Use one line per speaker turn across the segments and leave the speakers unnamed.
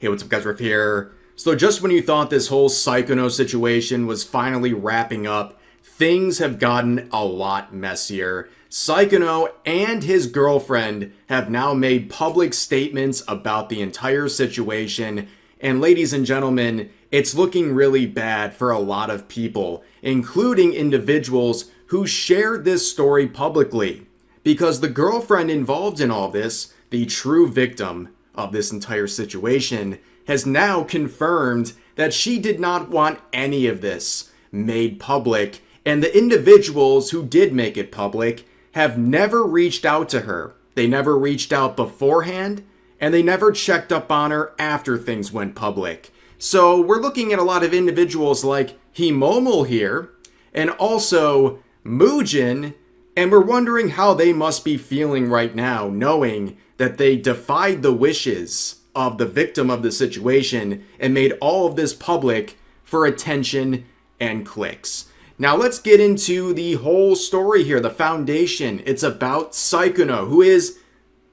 Hey, what's up guys, Riff here. So just when you thought this whole Sykkuno situation was finally wrapping up, things have gotten a lot messier. Sykkuno and his girlfriend have now made public statements about the entire situation. And ladies and gentlemen, it's looking really bad for a lot of people, including individuals who shared this story publicly. Because the girlfriend involved in all this, the true victim of this entire situation, has now confirmed that she did not want any of this made public, and the individuals who did make it public have never reached out to her. They never reached out beforehand, and they never checked up on her after things went public. So we're looking at a lot of individuals like Himomo here, and also Mujin, and we're wondering how they must be feeling right now, knowing that they defied the wishes of the victim of the situation and made all of this public for attention and clicks. Now let's get into the whole story here, the foundation. It's about Sykkuno, who is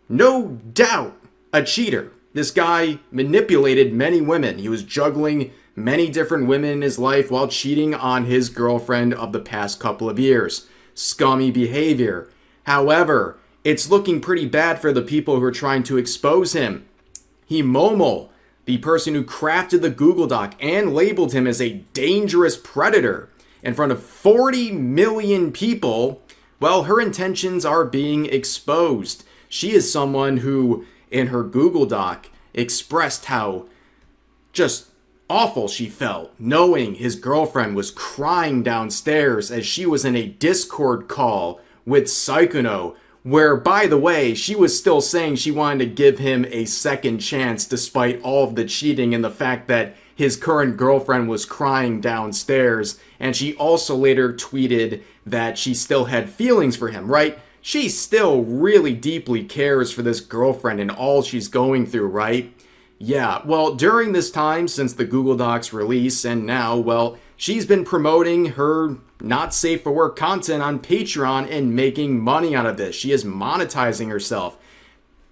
no doubt a cheater. This guy manipulated many women. He was juggling many different women in his life while cheating on his girlfriend of the past couple of years. Scummy behavior. However, it's looking pretty bad for the people who are trying to expose him. Himomo, the person who crafted the Google Doc and labeled him as a dangerous predator in front of 40 million people, well, her intentions are being exposed. She is someone who, in her Google Doc, expressed how just awful she felt, knowing his girlfriend was crying downstairs as she was in a Discord call with Sykkuno, where, by the way, she was still saying she wanted to give him a second chance despite all of the cheating and the fact that his current girlfriend was crying downstairs. And she also later tweeted that she still had feelings for him, right? She still really deeply cares for this girlfriend and all she's going through, right? Yeah, well, during this time since the Google Docs release and now, well, she's been promoting her not safe for work content on Patreon and making money out of this. She is monetizing herself,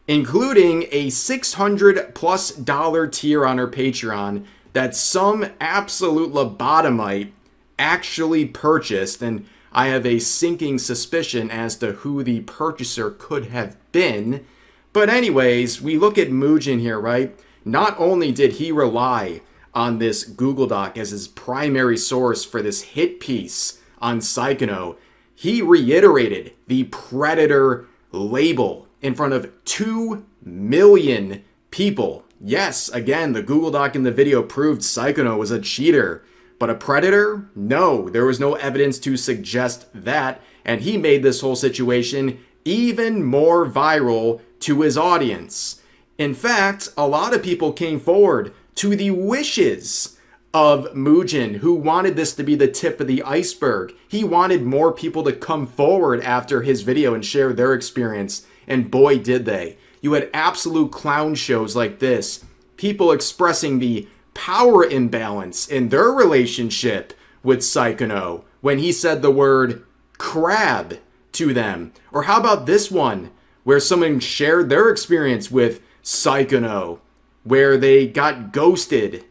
including a $600+ tier on her Patreon that some absolute lobotomite actually purchased. And I have a sinking suspicion as to who the purchaser could have been. But anyways, we look at Mujin here, right? Not only did he rely on this Google Doc as his primary source for this hit piece on Sykkuno, he reiterated the Predator label in front of 2 million people. Yes, again, the Google Doc in the video proved Sykkuno was a cheater, but a predator? No, there was no evidence to suggest that, and he made this whole situation even more viral to his audience. In fact, a lot of people came forward to the wishes of Mujin, who wanted this to be the tip of the iceberg. He wanted more people to come forward after his video and share their experience, and boy did they. You had absolute clown shows like this, people expressing the power imbalance in their relationship with Sykkuno when he said the word crab to them. Or how about this one, where someone shared their experience with Sykkuno, where they got ghosted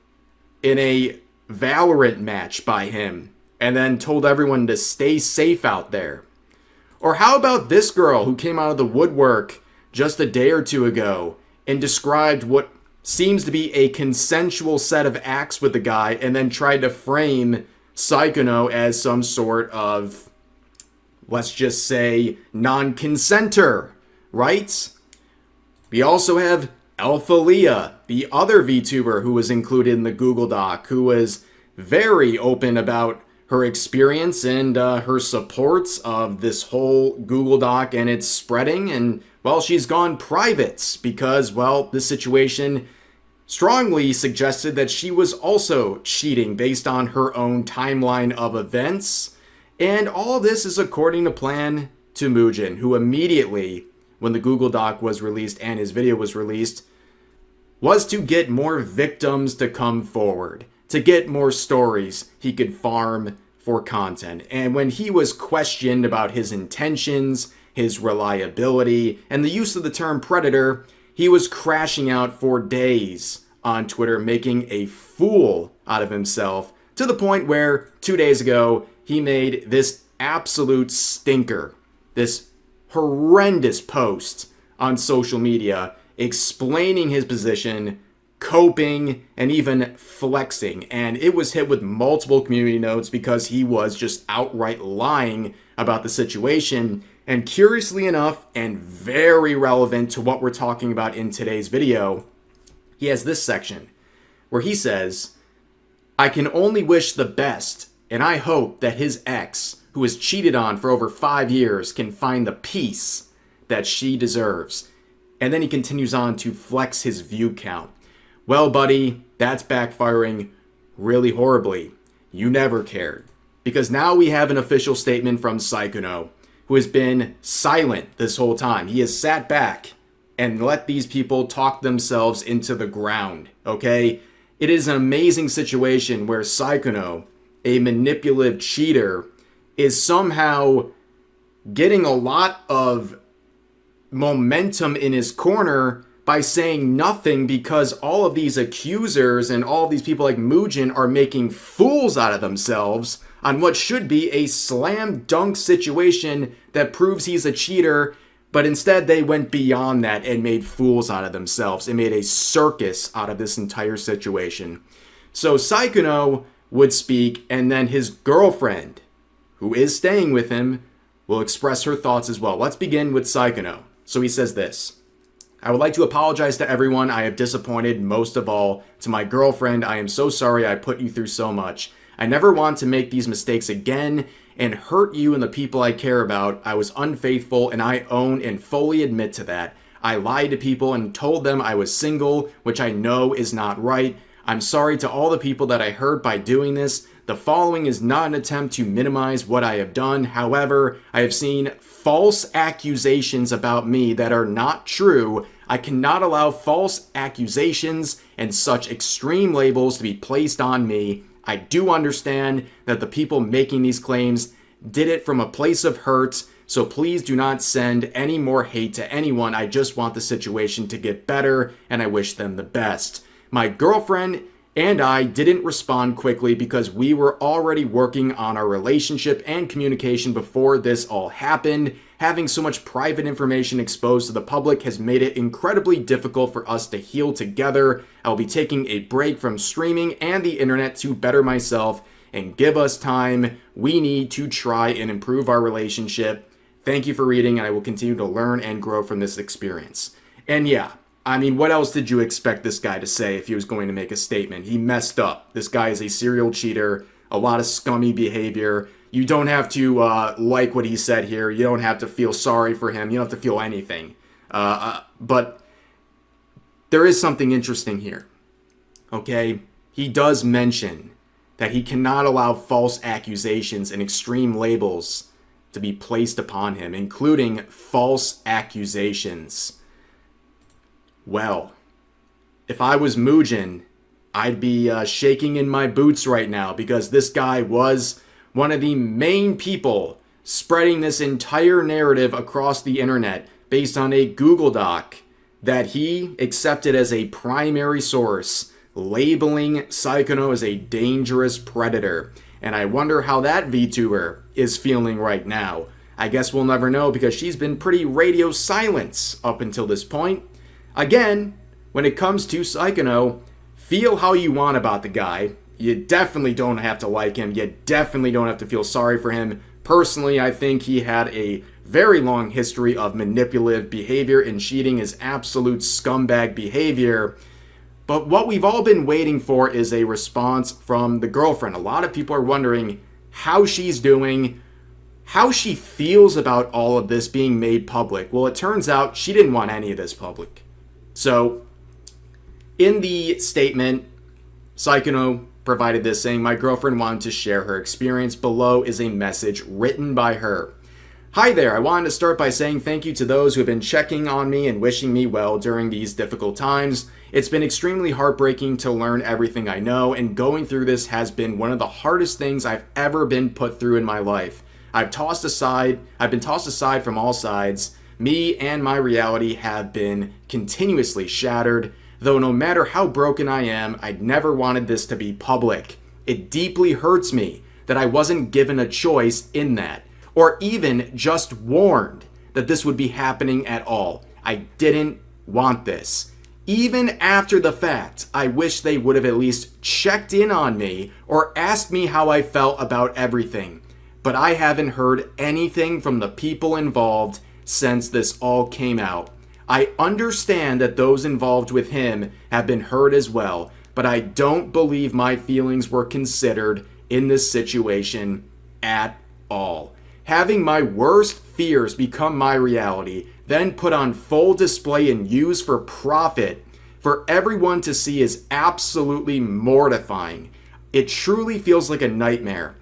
in a Valorant match by him and then told everyone to stay safe out there. Or how about this girl who came out of the woodwork just a day or two ago and described what seems to be a consensual set of acts with the guy and then tried to frame Sykkuno as some sort of, let's just say, non-consenter, right? We also have Alphalia, the other VTuber who was included in the Google Doc, who was very open about her experience and her supports of this whole Google Doc and its spreading. And, well, she's gone private because, well, this situation strongly suggested that she was also cheating based on her own timeline of events. And all this is according to plan to Mujin, who immediately, when the Google Doc was released and his video was released, was to get more victims to come forward, to get more stories he could farm for content. And when he was questioned about his intentions, his reliability, and the use of the term predator, he was crashing out for days on Twitter, making a fool out of himself to the point where 2 days ago he made this absolute stinker, this horrendous post on social media explaining his position, coping, and even flexing. And it was hit with multiple community notes because he was just outright lying about the situation. And curiously enough, and very relevant to what we're talking about in today's video, he has this section where he says, "I can only wish the best, and I hope that his ex, who was cheated on for over 5 years, can find the peace that she deserves." And then he continues on to flex his view count. Well, buddy, that's backfiring really horribly. You never cared. Because now we have an official statement from Sykkuno, who has been silent this whole time. He has sat back and let these people talk themselves into the ground, okay? It is an amazing situation where Sykkuno, a manipulative cheater, is somehow getting a lot of momentum in his corner by saying nothing because all of these accusers and all of these people like Mujin are making fools out of themselves on what should be a slam dunk situation that proves he's a cheater, but instead they went beyond that and made fools out of themselves and made a circus out of this entire situation. So Sykkuno would speak, and then his girlfriend, who is staying with him, will express her thoughts as well. Let's begin with Sykkuno. So he says this: "I would like to apologize to everyone I have disappointed, most of all to my girlfriend. I am so sorry I put you through so much. I never want to make these mistakes again and hurt you and the people I care about. I was unfaithful and I own and fully admit to that. I lied to people and told them I was single, which I know is not right. I'm sorry to all the people that I hurt by doing this. The following is not an attempt to minimize what I have done. However, I have seen false accusations about me that are not true. I cannot allow false accusations and such extreme labels to be placed on me. I do understand that the people making these claims did it from a place of hurt, so please do not send any more hate to anyone. I just want the situation to get better, and I wish them the best. My girlfriend and I didn't respond quickly because we were already working on our relationship and communication before this all happened. Having so much private information exposed to the public has made it incredibly difficult for us to heal together. I'll be taking a break from streaming and the internet to better myself and give us time. We need to try and improve our relationship. Thank you for reading, and I will continue to learn and grow from this experience." And yeah, I mean, what else did you expect this guy to say if he was going to make a statement? He messed up. This guy is a serial cheater, a lot of scummy behavior. You don't have to like what he said here. You don't have to feel sorry for him. You don't have to feel anything. But there is something interesting here, okay? He does mention that he cannot allow false accusations and extreme labels to be placed upon him, including false accusations. Well, if I was Mujin, I'd be shaking in my boots right now because this guy was one of the main people spreading this entire narrative across the internet based on a Google Doc that he accepted as a primary source, labeling Sykkuno as a dangerous predator. And I wonder how that VTuber is feeling right now. I guess we'll never know because she's been pretty radio silent up until this point. Again, when it comes to Sykkuno, feel how you want about the guy. You definitely don't have to like him. You definitely don't have to feel sorry for him. Personally, I think he had a very long history of manipulative behavior, and cheating is absolute scumbag behavior. But what we've all been waiting for is a response from the girlfriend. A lot of people are wondering how she's doing, how she feels about all of this being made public. Well, it turns out she didn't want any of this public. So, in the statement, Sykkuno provided this saying, "My girlfriend wanted to share her experience. Below is a message written by her. Hi there, I wanted to start by saying thank you to those who have been checking on me and wishing me well during these difficult times. It's been extremely heartbreaking to learn everything I know, and going through this has been one of the hardest things I've ever been put through in my life. I've been tossed aside from all sides. Me and my reality have been continuously shattered. though no matter how broken I am, I'd never wanted this to be public. It deeply hurts me that I wasn't given a choice in that, or even just warned that this would be happening at all. I didn't want this. Even after the fact, I wish they would have at least checked in on me or asked me how I felt about everything. But I haven't heard anything from the people involved since this all came out. I understand that those involved with him have been hurt as well, but I don't believe my feelings were considered in this situation at all. Having my worst fears become my reality, then put on full display and used for profit for everyone to see is absolutely mortifying. It truly feels like a nightmare.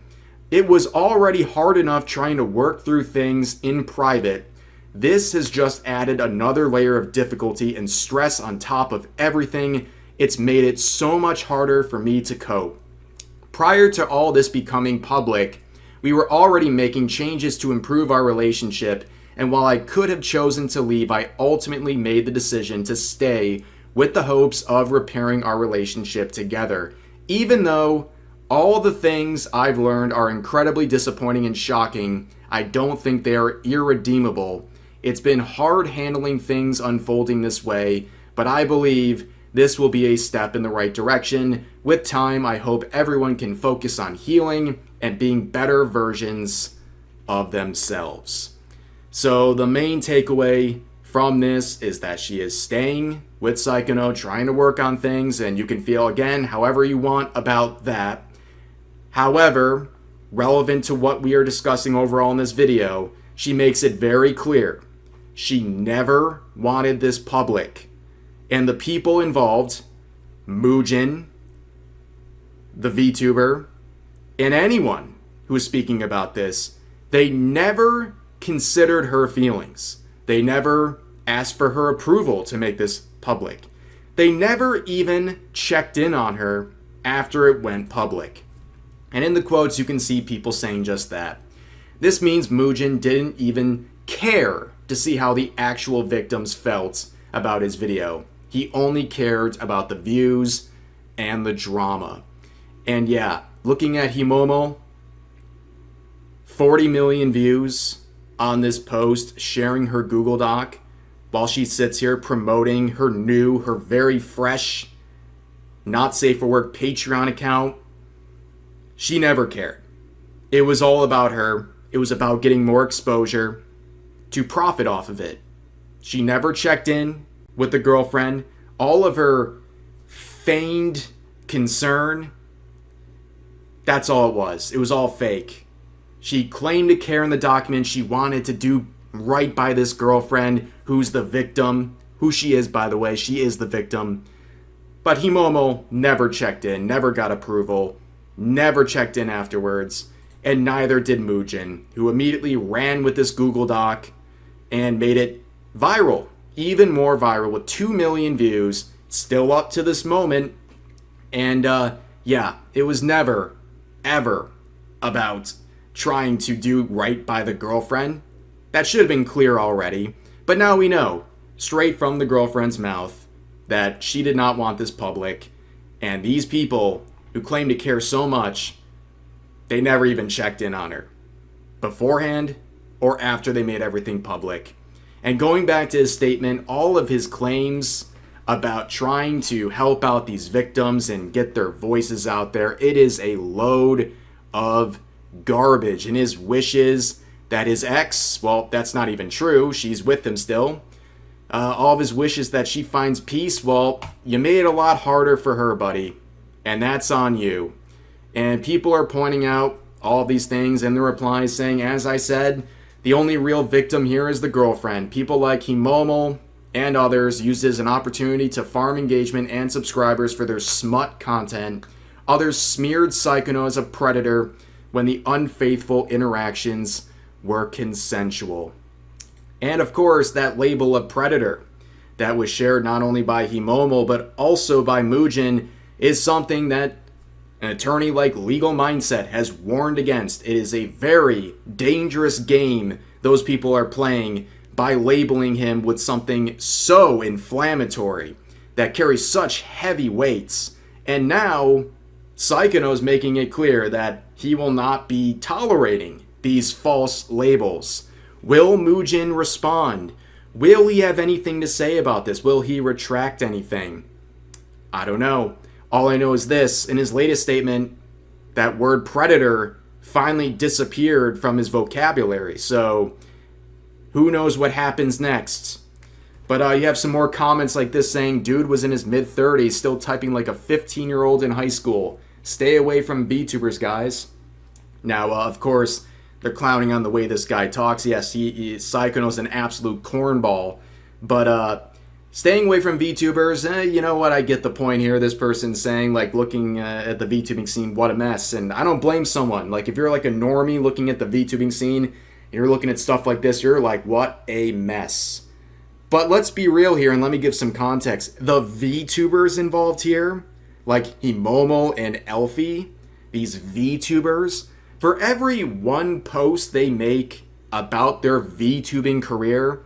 It was already hard enough trying to work through things in private. This has just added another layer of difficulty and stress on top of everything. It's made it so much harder for me to cope. Prior to all this becoming public, we were already making changes to improve our relationship, and while I could have chosen to leave, I ultimately made the decision to stay with the hopes of repairing our relationship together. Even though all the things I've learned are incredibly disappointing and shocking, I don't think they are irredeemable. It's been hard handling things unfolding this way, but I believe this will be a step in the right direction. With time, I hope everyone can focus on healing and being better versions of themselves. So the main takeaway from this is that she is staying with Sykkuno, trying to work on things, and you can feel, again, however you want about that. However, relevant to what we are discussing overall in this video, she makes it very clear she never wanted this public. And the people involved, Mujin, the VTuber, and anyone who is speaking about this, they never considered her feelings. They never asked for her approval to make this public. They never even checked in on her after it went public. And in the quotes, you can see people saying just that. This means Mujin didn't even care to see how the actual victims felt about his video. He only cared about the views and the drama. And yeah, looking at Himomo, 40 million views on this post, sharing her Google Doc, while she sits here promoting her very fresh, not safe for work Patreon account. She never cared. It was all about her. It was about getting more exposure to profit off of it. She never checked in with the girlfriend. All of her feigned concern, that's all it was. It was all fake. She claimed to care in the document. She wanted to do right by this girlfriend who's the victim. Who she is, by the way. She is the victim. But Himomo never checked in, never got approval, never checked in afterwards, and neither did Mujin, who immediately ran with this Google Doc and made it viral. Even more viral with 2 million views, still up to this moment. And yeah, it was never, ever about trying to do right by the girlfriend. That should have been clear already. But now we know, straight from the girlfriend's mouth, that she did not want this public. And these people who claim to care so much, they never even checked in on her beforehand or after they made everything public. And going back to his statement, all of his claims about trying to help out these victims and get their voices out there, it is a load of garbage. And his wishes that his ex, well, that's not even true, she's with him still. All of his wishes that she finds peace, well, you made it a lot harder for her, buddy. And that's on you. And people are pointing out all of these things in the replies saying, as I said, the only real victim here is the girlfriend. People like Himomo and others used it as an opportunity to farm engagement and subscribers for their smut content. Others smeared Sykkuno as a predator when the unfaithful interactions were consensual. And of course, that label of predator that was shared not only by Himomo but also by Mujin is something that an attorney like Legal Mindset has warned against. It is a very dangerous game those people are playing by labeling him with something so inflammatory. that carry such heavy weights. And now Sykkuno is making it clear that he will not be tolerating these false labels. Will Mujin respond? Will he have anything to say about this? Will he retract anything? I don't know. All I know is this: in his latest statement, that word predator finally disappeared from his vocabulary. So who knows what happens next? But you have some more comments like this saying, dude was in his mid-30s, still typing like a 15-year-old in high school. Stay away from VTubers, guys. Now, of course, they're clowning on the way this guy talks. Yes, Sykkuno's an absolute cornball. But staying away from VTubers, you know what? I get the point here. This person's saying, like, looking at the VTubing scene, what a mess. And I don't blame someone. Like, if you're like a normie looking at the VTubing scene, and you're looking at stuff like this, you're like, what a mess. But let's be real here, and let me give some context. The VTubers involved here, like Himomo and Elfie, these VTubers, for every one post they make about their VTubing career,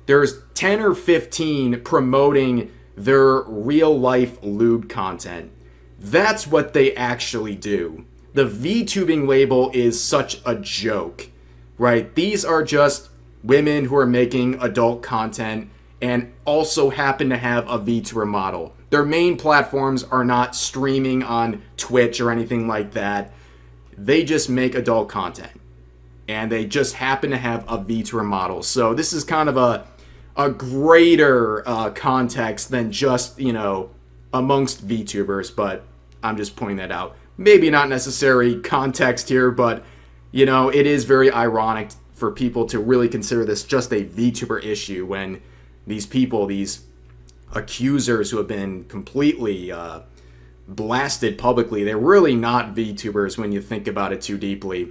there's 10 or 15 promoting their real-life lewd content. That's what they actually do. The VTubing label is such a joke, right? These are just women who are making adult content and also happen to have a VTuber model. Their main platforms are not streaming on Twitch or anything like that. They just make adult content. And they just happen to have a VTuber model. So this is kind of a greater context than just, you know, amongst VTubers. But I'm just pointing that out. Maybe not necessary context here, but, you know, it is very ironic for people to really consider this just a VTuber issue when these people, these accusers who have been completely blasted publicly, they're really not VTubers when you think about it too deeply.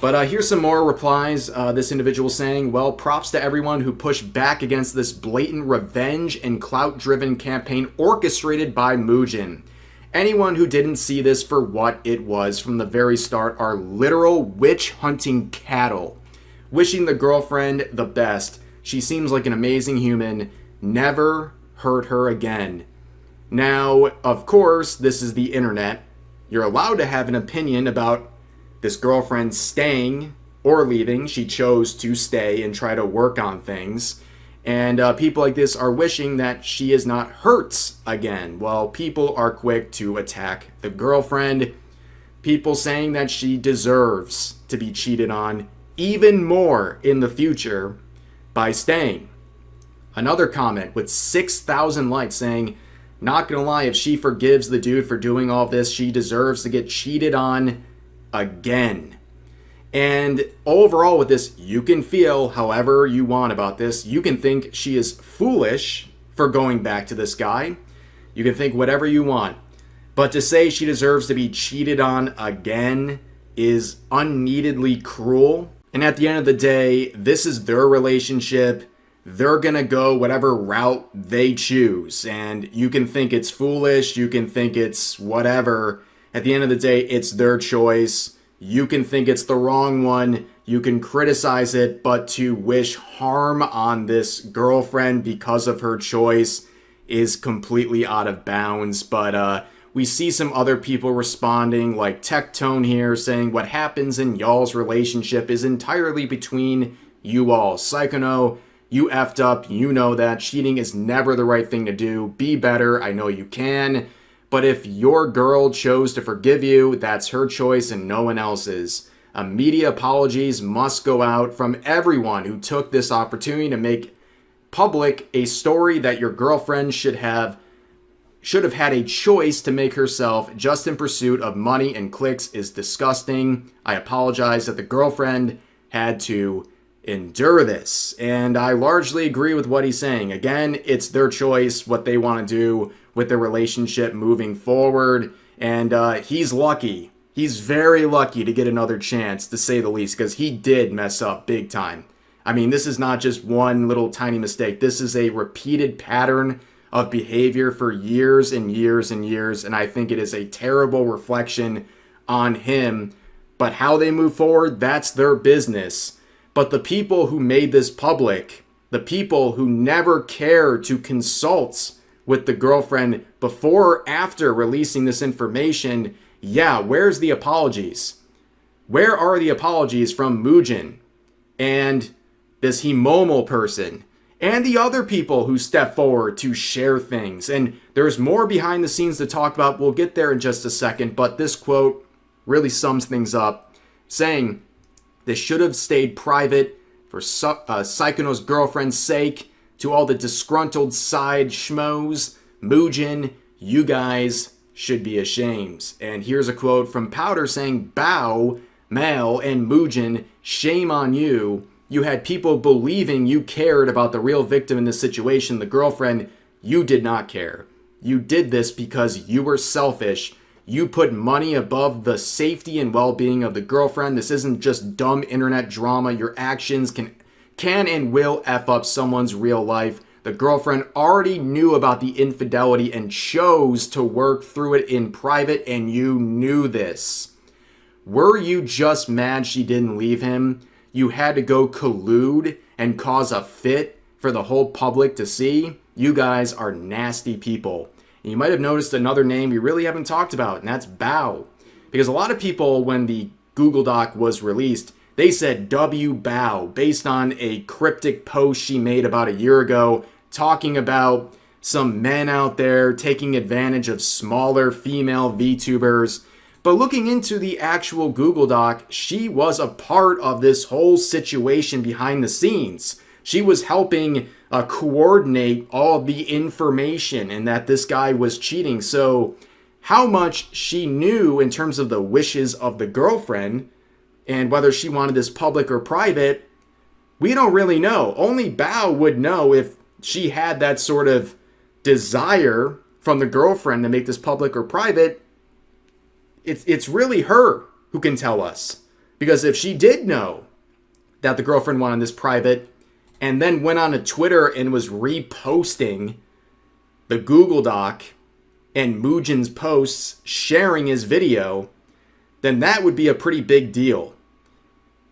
But here's some more replies. This individual saying, well, props to everyone who pushed back against this blatant revenge and clout-driven campaign orchestrated by Mujin. Anyone who didn't see this for what it was from the very start are literal witch-hunting cattle. Wishing the girlfriend the best. She seems like an amazing human. Never hurt her again. Now, of course, this is the internet. You're allowed to have an opinion about this girlfriend staying or leaving. She chose to stay and try to work on things. And people like this are wishing that she is not hurt again. Well, people are quick to attack the girlfriend. People saying that she deserves to be cheated on even more in the future by staying. Another comment with 6,000 likes saying, not gonna lie, if she forgives the dude for doing all this, she deserves to get cheated on again. And overall with this, you can feel however you want about this. You can think she is foolish for going back to this guy. You can think whatever you want. But to say she deserves to be cheated on again is unneededly cruel. And at the end of the day, this is their relationship. They're gonna go whatever route they choose. And you can think it's foolish, you can think it's whatever. At the end of the day, it's their choice. You can think it's the wrong one. You can criticize it, but to wish harm on this girlfriend because of her choice is completely out of bounds. But we see some other people responding, like Tectone here, saying what happens in y'all's relationship is entirely between you all. Sykkuno, you effed up. You know that. Cheating is never the right thing to do. Be better. I know you can. But if your girl chose to forgive you, that's her choice and no one else's. Media apologies must go out from everyone who took this opportunity to make public a story that your girlfriend should have had a choice to make herself just in pursuit of money and clicks is disgusting. I apologize that the girlfriend had to endure this. And I largely agree with what he's saying. Again, it's their choice, what they want to do with their relationship moving forward. And he's lucky. He's very lucky to get another chance, to say the least, because he did mess up big time. I mean, this is not just one little tiny mistake. This is a repeated pattern of behavior for years and years and years. And I think it is a terrible reflection on him. But how they move forward, that's their business. But the people who made this public, the people who never care to consult with the girlfriend before or after releasing this information, yeah, where's the apologies? Where are the apologies from Mujin and this Himomo person and the other people who step forward to share things? And there's more behind the scenes to talk about. We'll get there in just a second, but this quote really sums things up, saying this should have stayed private for Sykkuno's girlfriend's sake. To all the disgruntled side schmoes, Mujin, you guys should be ashamed. And here's a quote from Powder saying, "Bow, Mal, and Mujin, shame on you. You had people believing you cared about the real victim in this situation, the girlfriend. You did not care. You did this because you were selfish. You put money above the safety and well-being of the girlfriend. This isn't just dumb internet drama. Your actions can and will F up someone's real life. The girlfriend already knew about the infidelity and chose to work through it in private, and you knew this. Were you just mad she didn't leave him? You had to go collude and cause a fit for the whole public to see? You guys are nasty people." And you might have noticed another name we really haven't talked about, and that's Bao. Because a lot of people, when the Google Doc was released, they said W Bao, based on a cryptic post she made about a year ago, talking about some men out there taking advantage of smaller female VTubers. But looking into the actual Google Doc, she was a part of this whole situation behind the scenes. She was helping coordinate all the information and that this guy was cheating. So how much she knew in terms of the wishes of the girlfriend and whether she wanted this public or private, we don't really know. Only Bao would know if she had that sort of desire from the girlfriend to make this public or private. It's really her who can tell us. Because if she did know that the girlfriend wanted this private and then went on to Twitter and was reposting the Google Doc and Mujin's posts, sharing his video, then that would be a pretty big deal.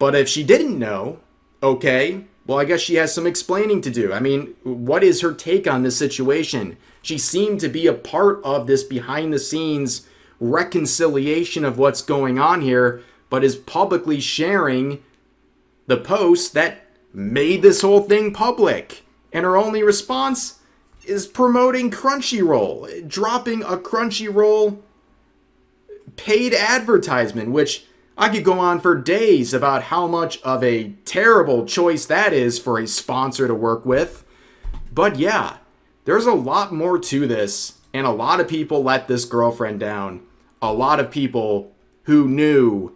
But if she didn't know, okay, well, I guess she has some explaining to do. I mean, what is her take on this situation? She seemed to be a part of this behind the scenes reconciliation of what's going on here, but is publicly sharing the post that made this whole thing public. And her only response is promoting Crunchyroll, dropping a Crunchyroll paid advertisement, which I could go on for days about how much of a terrible choice that is for a sponsor to work with. But yeah, there's a lot more to this, and a lot of people let this girlfriend down. A lot of people who knew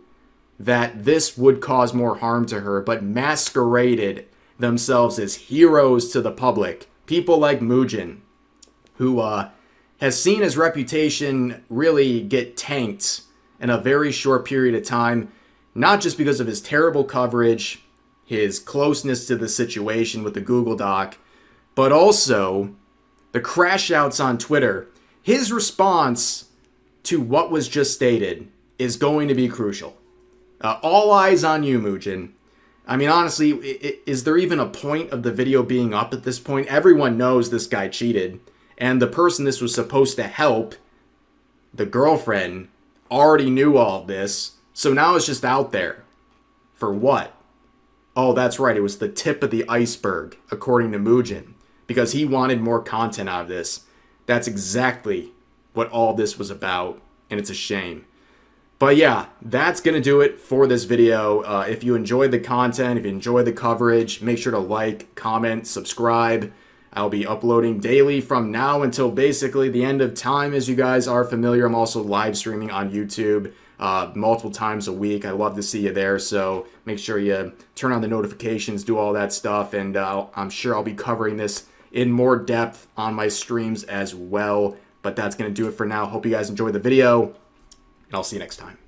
that this would cause more harm to her, but masqueraded themselves as heroes to the public. People like Mujin, who has seen his reputation really get tanked in a very short period of time, not just because of his terrible coverage, his closeness to the situation with the Google Doc, but also the crash outs on Twitter. His response to what was just stated is going to be crucial. All eyes on you, Mujin. I mean, honestly, is there even a point of the video being up at this point? Everyone knows this guy cheated, and the person this was supposed to help, the girlfriend, already knew all of this, so now it's just out there. For what? Oh, that's right, it was the tip of the iceberg, according to Mujin, because he wanted more content out of this. That's exactly what all this was about, and it's a shame. But yeah, that's going to do it for this video. If you enjoyed the content, if you enjoyed the coverage, make sure to like, comment, subscribe. I'll be uploading daily from now until basically the end of time, as you guys are familiar. I'm also live streaming on YouTube multiple times a week. I love to see you there, so make sure you turn on the notifications, do all that stuff, and I'm sure I'll be covering this in more depth on my streams as well. But that's going to do it for now. Hope you guys enjoyed the video, and I'll see you next time.